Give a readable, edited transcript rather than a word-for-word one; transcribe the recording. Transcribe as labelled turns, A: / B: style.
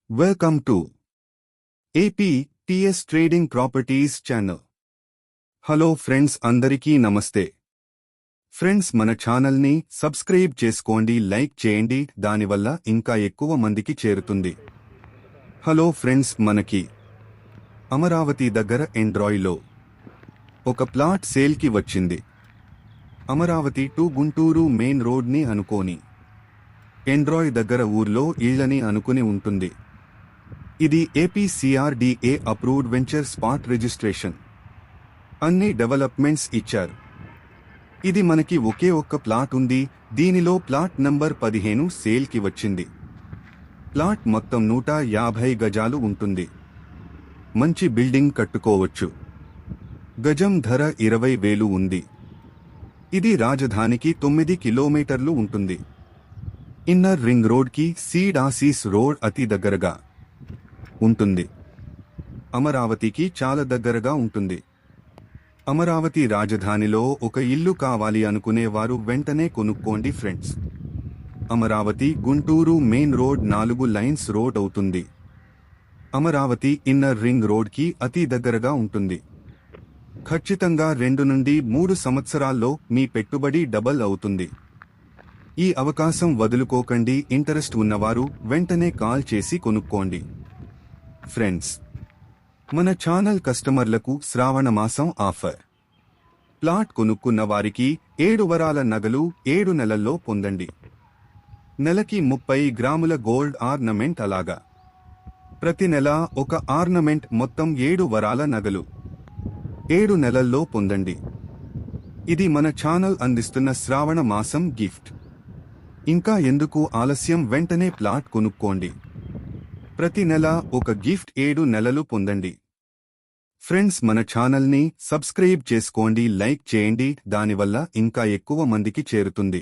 A: Welcome to APTS Trading Properties channel. Hello friends, అందరికీ నమస్తే. Friends, మన ఛానల్ని సబ్స్క్రైబ్ చేసుకోండి, లైక్ చేయండి, దానివల్ల ఇంకా ఎక్కువ మందికి చేరుతుంది. హలో ఫ్రెండ్స్, మనకి అమరావతి దగ్గర ఎండ్రాయ్లో ఒక ప్లాట్ సేల్కి వచ్చింది. అమరావతి టు గుంటూరు మెయిన్ రోడ్ని అనుకోని ఎండ్రాయ్ దగ్గర ఊర్లో ఇళ్లని అనుకుని ఉంటుంది. ఇది APCRDA approved venture spot registration. అన్ని డెవలప్మెంట్స్ ఇచ్చారు. ఇది మనకి ఒకే ఒక్క ప్లాట్ ఉంది. దీనిలో ప్లాట్ నంబర్ 15 సేల్కి వచ్చింది. ప్లాట్ మొత్తం 150 గజాలు ఉంటుంది. మంచి బిల్డింగ్ కట్టుకోవచ్చు. గజం ధర 20,000 ఉంది. ఇది రాజధానికి 9 కిలోమీటర్లు ఉంటుంది. ఇన్నర్ రింగ్ రోడ్కి సీడ్ ఆసీస్ రోడ్ అతి దగ్గరగా ఉంటుంది. అమరావతికి చాలా దగ్గరగా ఉంటుంది. అమరావతి రాజధానిలో ఒక ఇల్లు కావాలి అనుకునేవారు వెంటనే కొనుక్కోండి friends. Amaravati Guntur main road 4 lines road అవుతుంది. అమరావతి ఇన్నర్ రింగ్ రోడ్కి అతి దగ్గరగా ఉంటుంది. ఖచ్చితంగా 2 నుండి 3 సంవత్సరాల్లో మీ పెట్టుబడి డబల్ అవుతుంది. ఈ అవకాశం వదులుకోకండి. ఇంట్రెస్ట్ ఉన్నవారు వెంటనే కాల్ చేసి కొనుక్కోండి. ఫ్రెండ్స్, మన ఛానల్ కస్టమర్లకు శ్రావణ మాసం ఆఫర్. ప్లాట్ కొనుక్కున్న వారికి 7 వరాల నగలు 7 నెలల్లో పొందండి. నెలకి 30 గ్రాముల గోల్డ్ ఆర్నమెంట్. అలాగా ప్రతి నెల ఒక ఆర్నమెంట్, మొత్తం 7 వరాల నగలు 7 నెలల్లో పొందండి. ఇది మన ఛానల్ అందిస్తున్న శ్రావణ మాసం గిఫ్ట్. ఇంకా ఎందుకు ఆలస్యం, వెంటనే ప్లాట్ కొనుక్కోండి. ప్రతి నెల ఒక గిఫ్ట్, 7 నెలలు పొందండి. ఫ్రెండ్స్, మన ఛానల్ని సబ్స్క్రైబ్ చేసుకోండి, లైక్ చేయండి, దానివల్ల ఇంకా ఎక్కువ మందికి చేరుతుంది.